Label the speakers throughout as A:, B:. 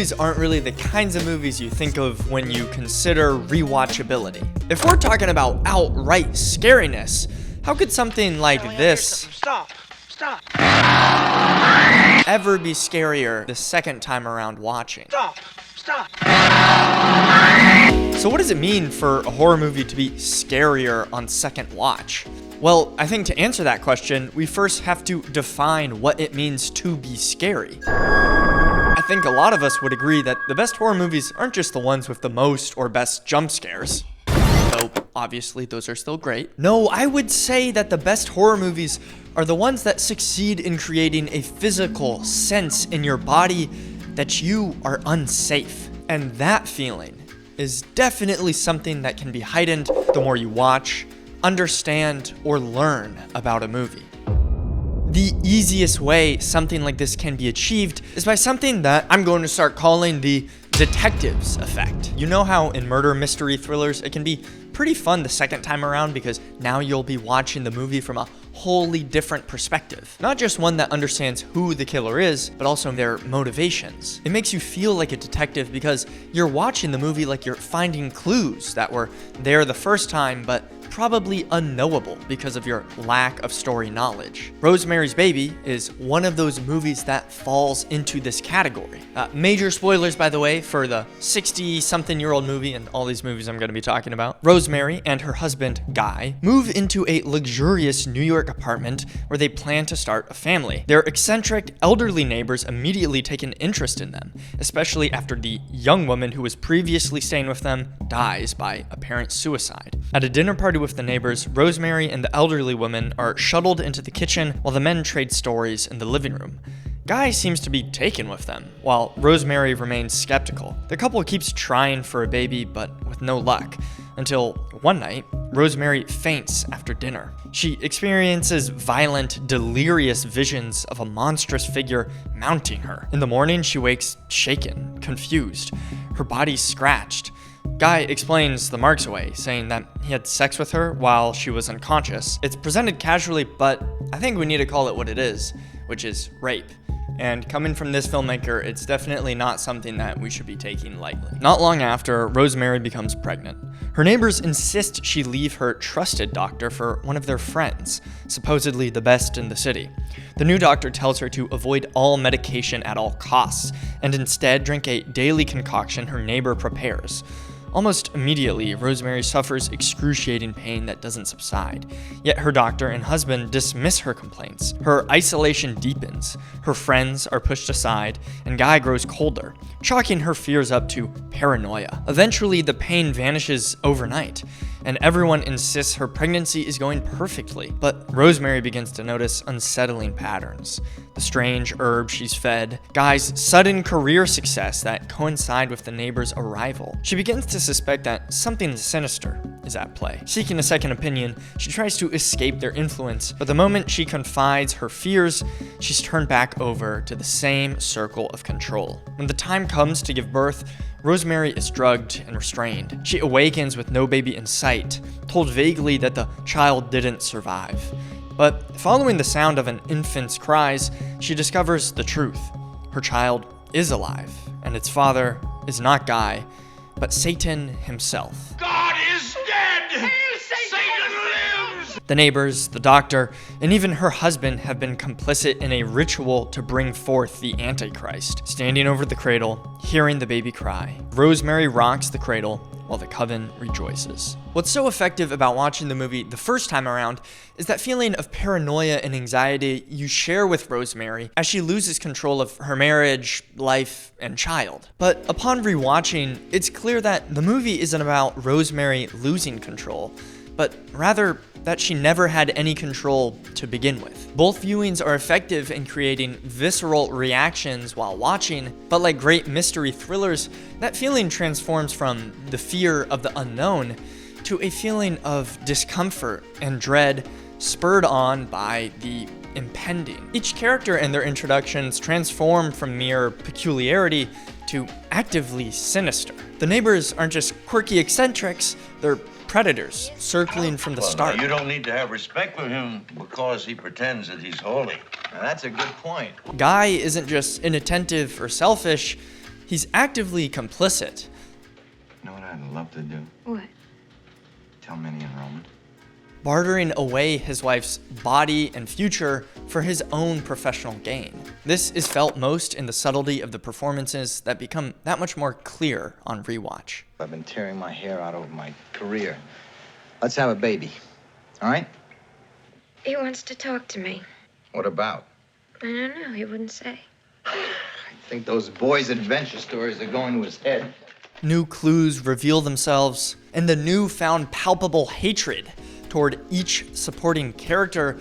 A: movies aren't really the kinds of movies you think of when you consider rewatchability. If we're talking about outright scariness, how could something like this ever be scarier the second time around watching?
B: Stop.
A: So what does it mean for a horror movie to be scarier on second watch? Well, I think to answer that question, we first have to define what it means to be scary. I think a lot of us would agree that the best horror movies aren't just the ones with the most or best jump scares. Though, obviously, those are still great. No, I would say that the best horror movies are the ones that succeed in creating a physical sense in your body that you are unsafe. And that feeling is definitely something that can be heightened the more you watch, understand, or learn about a movie. The easiest way something like this can be achieved is by something that I'm going to start calling the detectives effect. You know how in murder mystery thrillers, it can be pretty fun the second time around because now you'll be watching the movie from a wholly different perspective. Not just one that understands who the killer is, but also their motivations. It makes you feel like a detective because you're watching the movie like you're finding clues that were there the first time, but probably unknowable because of your lack of story knowledge. Rosemary's Baby is one of those movies that falls into this category. Major spoilers, by the way, for the 60-something-year-old movie and all these movies I'm going to be talking about. Rosemary and her husband, Guy, move into a luxurious New York apartment where they plan to start a family. Their eccentric, elderly neighbors immediately take an interest in them, especially after the young woman who was previously staying with them dies by apparent suicide. At a dinner party with the neighbors, Rosemary and the elderly woman are shuttled into the kitchen while the men trade stories in the living room. Guy seems to be taken with them, while Rosemary remains skeptical. The couple keeps trying for a baby, but with no luck, until one night, Rosemary faints after dinner. She experiences violent, delirious visions of a monstrous figure mounting her. In the morning, she wakes shaken, confused, her body scratched. Guy explains the marks away, saying that he had sex with her while she was unconscious. It's presented casually, but I think we need to call it what it is, which is rape. And coming from this filmmaker, it's definitely not something that we should be taking lightly. Not long after, Rosemary becomes pregnant. Her neighbors insist she leave her trusted doctor for one of their friends, supposedly the best in the city. The new doctor tells her to avoid all medication at all costs, and instead drink a daily concoction her neighbor prepares. Almost immediately, Rosemary suffers excruciating pain that doesn't subside. Yet her doctor and husband dismiss her complaints. Her isolation deepens, her friends are pushed aside, and Guy grows colder, chalking her fears up to paranoia. Eventually, the pain vanishes overnight, and everyone insists her pregnancy is going perfectly. But Rosemary begins to notice unsettling patterns. The strange herbs she's fed, Guy's sudden career success that coincide with the neighbor's arrival. She begins to suspect that something sinister is at play. Seeking a second opinion, she tries to escape their influence, but the moment she confides her fears, she's turned back over to the same circle of control. When the time comes to give birth, Rosemary is drugged and restrained. She awakens with no baby in sight, told vaguely that the child didn't survive. But following the sound of an infant's cries, she discovers the truth. Her child is alive, and its father is not Guy, but Satan himself.
B: God is dead! Satan lives!
A: The neighbors, the doctor, and even her husband have been complicit in a ritual to bring forth the Antichrist. Standing over the cradle, hearing the baby cry, Rosemary rocks the cradle while the coven rejoices. What's so effective about watching the movie the first time around is that feeling of paranoia and anxiety you share with Rosemary as she loses control of her marriage, life, and child. But upon rewatching, it's clear that the movie isn't about Rosemary losing control, but rather that she never had any control to begin with. Both viewings are effective in creating visceral reactions while watching, but like great mystery thrillers, that feeling transforms from the fear of the unknown to a feeling of discomfort and dread spurred on by the impending. Each character and their introductions transform from mere peculiarity to actively sinister. The neighbors aren't just quirky eccentrics, they're predators circling from the start.
C: You don't need to have respect for him because he pretends that he's holy.
D: Now, that's a good point.
A: Guy isn't just inattentive or selfish, He's actively complicit.
D: You know what I'd love to do?
E: What?
D: Tell Minnie and Roman.
A: Bartering away his wife's body and future for his own professional gain. This is felt most in the subtlety of the performances that become that much more clear on Rewatch.
D: I've been tearing my hair out over my career. Let's have a baby, all right?
E: He wants to talk to me.
D: What about?
E: I don't know. He wouldn't say.
D: I think those boys' adventure stories are going to his head.
A: New clues reveal themselves, and the newfound palpable hatred toward each supporting character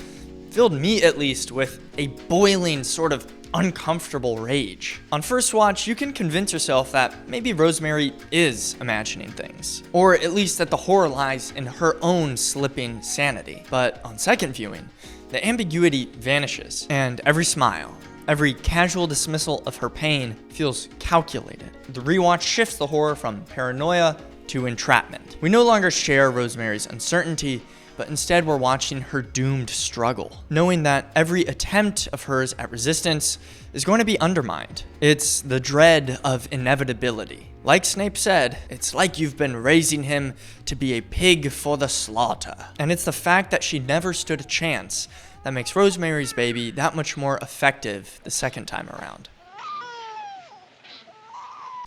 A: filled me, at least, with a boiling sort of uncomfortable rage. On first watch, you can convince yourself that maybe Rosemary is imagining things, or at least that the horror lies in her own slipping sanity. But on second viewing, the ambiguity vanishes, and every smile, every casual dismissal of her pain feels calculated. The rewatch shifts the horror from paranoia to entrapment. We no longer share Rosemary's uncertainty, but instead we're watching her doomed struggle, knowing that every attempt of hers at resistance is going to be undermined. It's the dread of inevitability. Like Snape said, it's like you've been raising him to be a pig for the slaughter. And it's the fact that she never stood a chance that makes Rosemary's Baby that much more effective the second time around.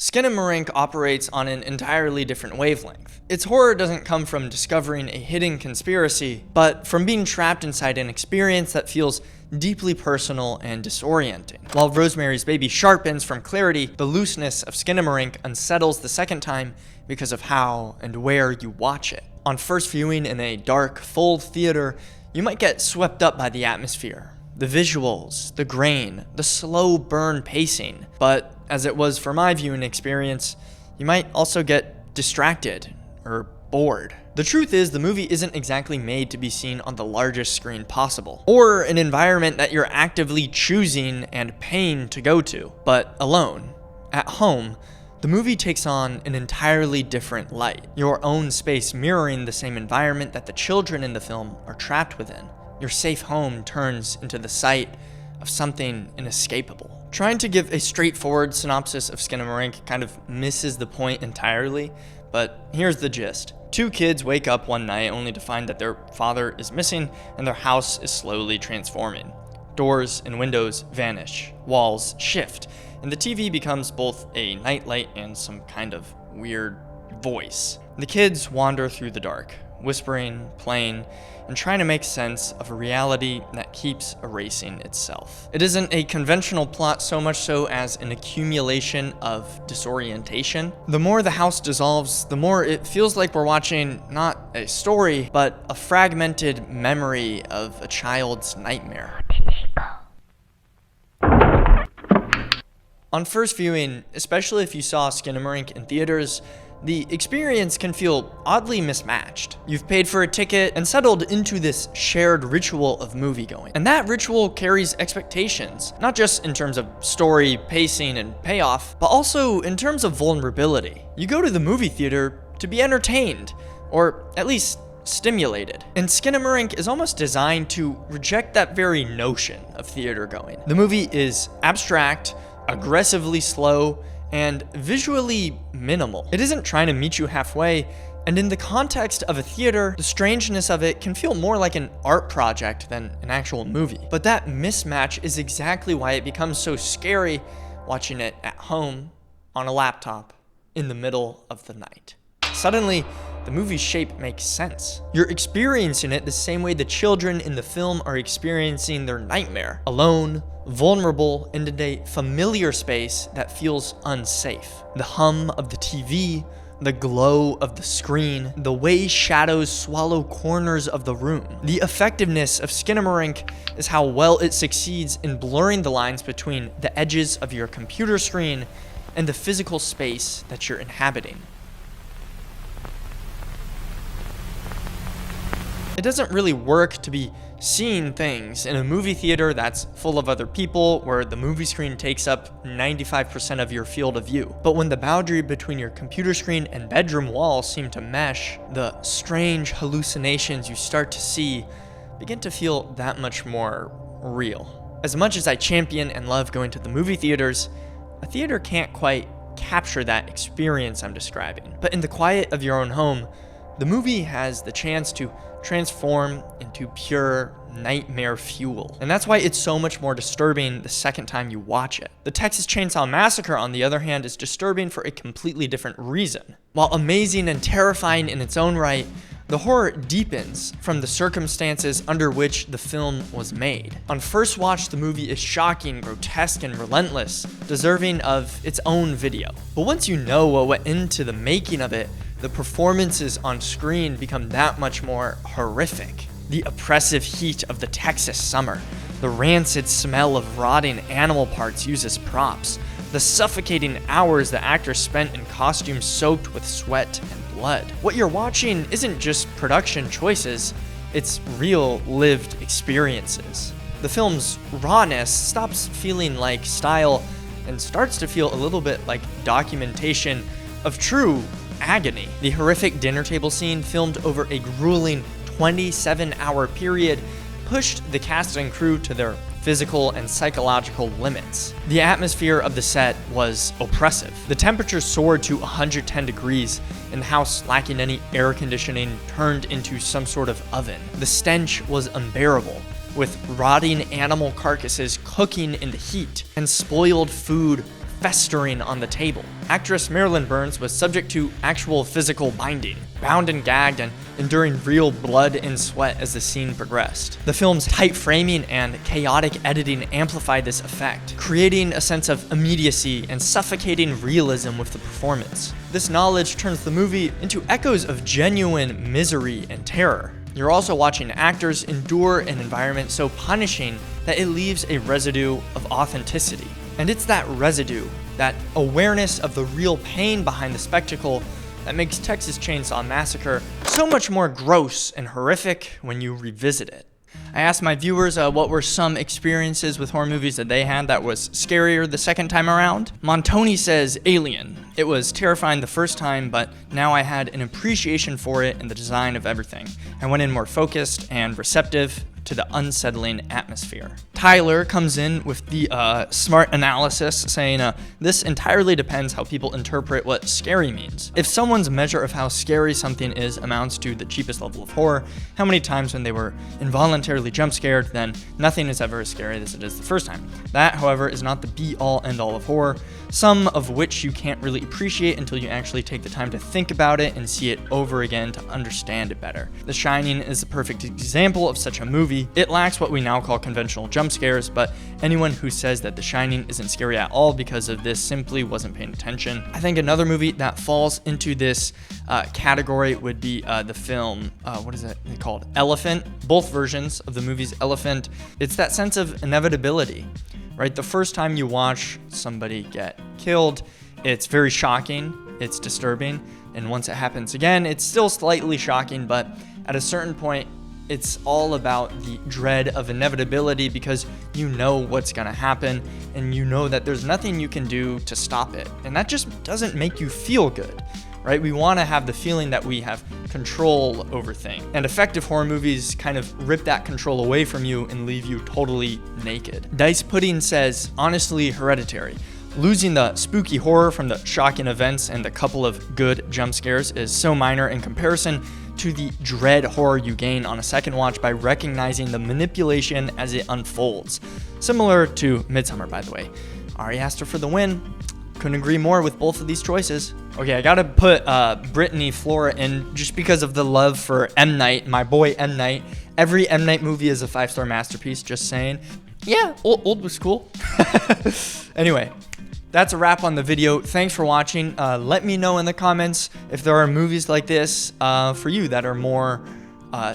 A: Skinamarink operates on an entirely different wavelength. Its horror doesn't come from discovering a hidden conspiracy, but from being trapped inside an experience that feels deeply personal and disorienting. While Rosemary's Baby sharpens from clarity, the looseness of Skinamarink unsettles the second time because of how and where you watch it. On first viewing in a dark, full theater, you might get swept up by the atmosphere, the visuals, the grain, the slow burn pacing, but as it was for my viewing experience, you might also get distracted or bored. The truth is, the movie isn't exactly made to be seen on the largest screen possible, or an environment that you're actively choosing and paying to go to, but alone, at home. The movie takes on an entirely different light, your own space mirroring the same environment that the children in the film are trapped within. Your safe home turns into the site of something inescapable. Trying to give a straightforward synopsis of Skinamarink kind of misses the point entirely, but here's the gist. Two kids wake up one night only to find that their father is missing and their house is slowly transforming. Doors and windows vanish, walls shift, and the TV becomes both a nightlight and some kind of weird voice. The kids wander through the dark, whispering, playing, and trying to make sense of a reality that keeps erasing itself. It isn't a conventional plot so much so as an accumulation of disorientation. The more the house dissolves, the more it feels like we're watching not a story, but a fragmented memory of a child's nightmare. On first viewing, especially if you saw Skinamarink in theaters, the experience can feel oddly mismatched. You've paid for a ticket and settled into this shared ritual of moviegoing. And that ritual carries expectations, not just in terms of story, pacing, and payoff, but also in terms of vulnerability. You go to the movie theater to be entertained, or at least stimulated. And Skinamarink is almost designed to reject that very notion of theater going. The movie is abstract, aggressively slow, and visually minimal. It isn't trying to meet you halfway, and in the context of a theater, the strangeness of it can feel more like an art project than an actual movie. But that mismatch is exactly why it becomes so scary watching it at home, on a laptop, in the middle of the night. Suddenly, the movie's shape makes sense. You're experiencing it the same way the children in the film are experiencing their nightmare. Alone, vulnerable, and in a familiar space that feels unsafe. The hum of the TV, the glow of the screen, the way shadows swallow corners of the room. The effectiveness of Skinamarink is how well it succeeds in blurring the lines between the edges of your computer screen and the physical space that you're inhabiting. It doesn't really work to be seeing things in a movie theater that's full of other people, where the movie screen takes up 95% of your field of view. But when the boundary between your computer screen and bedroom wall seem to mesh, the strange hallucinations you start to see begin to feel that much more real. As much as I champion and love going to the movie theaters, a theater can't quite capture that experience I'm describing. But in the quiet of your own home, the movie has the chance to transform into pure nightmare fuel. And that's why it's so much more disturbing the second time you watch it. The Texas Chainsaw Massacre, on the other hand, is disturbing for a completely different reason. While amazing and terrifying in its own right, the horror deepens from the circumstances under which the film was made. On first watch, the movie is shocking, grotesque, and relentless, deserving of its own video. But once you know what went into the making of it, the performances on screen become that much more horrific. The oppressive heat of the Texas summer, the rancid smell of rotting animal parts used as props, the suffocating hours the actors spent in costumes soaked with sweat and blood. What you're watching isn't just production choices, it's real lived experiences. The film's rawness stops feeling like style and starts to feel a little bit like documentation of true agony. The horrific dinner table scene, filmed over a grueling 27-hour period, pushed the cast and crew to their physical and psychological limits. The atmosphere of the set was oppressive. The temperature soared to 110 degrees, and the house, lacking any air conditioning, turned into some sort of oven. The stench was unbearable, with rotting animal carcasses cooking in the heat and spoiled food festering on the table. Actress Marilyn Burns was subject to actual physical binding, bound and gagged and enduring real blood and sweat as the scene progressed. The film's tight framing and chaotic editing amplified this effect, creating a sense of immediacy and suffocating realism with the performance. This knowledge turns the movie into echoes of genuine misery and terror. You're also watching actors endure an environment so punishing that it leaves a residue of authenticity. And it's that residue, that awareness of the real pain behind the spectacle, that makes Texas Chainsaw Massacre so much more gross and horrific when you revisit it. I asked my viewers what were some experiences with horror movies that they had that was scarier the second time around. Montoni says Alien. It was terrifying the first time, but now I had an appreciation for it and the design of everything. I went in more focused and receptive to the unsettling atmosphere. Tyler comes in with the smart analysis saying, this entirely depends how people interpret what scary means. If someone's measure of how scary something is amounts to the cheapest level of horror, how many times when they were involuntarily jump scared, then nothing is ever as scary as it is the first time. That, however, is not the be-all end-all of horror, some of which you can't really appreciate until you actually take the time to think about it and see it over again to understand it better. The Shining is the perfect example of such a movie. It lacks what we now call conventional jump scares, but anyone who says that The Shining isn't scary at all because of this simply wasn't paying attention. I think another movie that falls into this category would be the film, what is it called? Elephant. Both versions of the movie's Elephant. It's that sense of inevitability, right? The first time you watch somebody get killed, it's very shocking, it's disturbing, and once it happens again, it's still slightly shocking, but at a certain point, it's all about the dread of inevitability because you know what's gonna happen and you know that there's nothing you can do to stop it. And that just doesn't make you feel good, right? We wanna have the feeling that we have control over things. And effective horror movies kind of rip that control away from you and leave you totally naked. Dice Pudding says, honestly, Hereditary. Losing the spooky horror from the shocking events and the couple of good jump scares is so minor in comparison to the dread horror you gain on a second watch by recognizing the manipulation as it unfolds. Similar to Midsommar, by the way. Ari Aster for the win. Couldn't agree more with both of these choices. Okay, I gotta put Brittany Flora in just because of the love for M. Night, my boy M. Night. Every M. Night movie is a 5-star masterpiece, just saying. Yeah, old was cool. Anyway. That's a wrap on the video. Thanks for watching. Let me know in the comments if there are movies like this for you that are more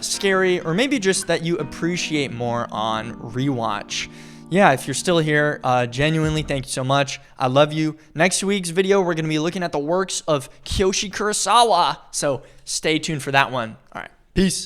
A: scary, or maybe just that you appreciate more on Rewatch. Yeah, if you're still here, genuinely, thank you so much. I love you. Next week's video, we're going to be looking at the works of Kiyoshi Kurosawa. So stay tuned for that one. All right, peace.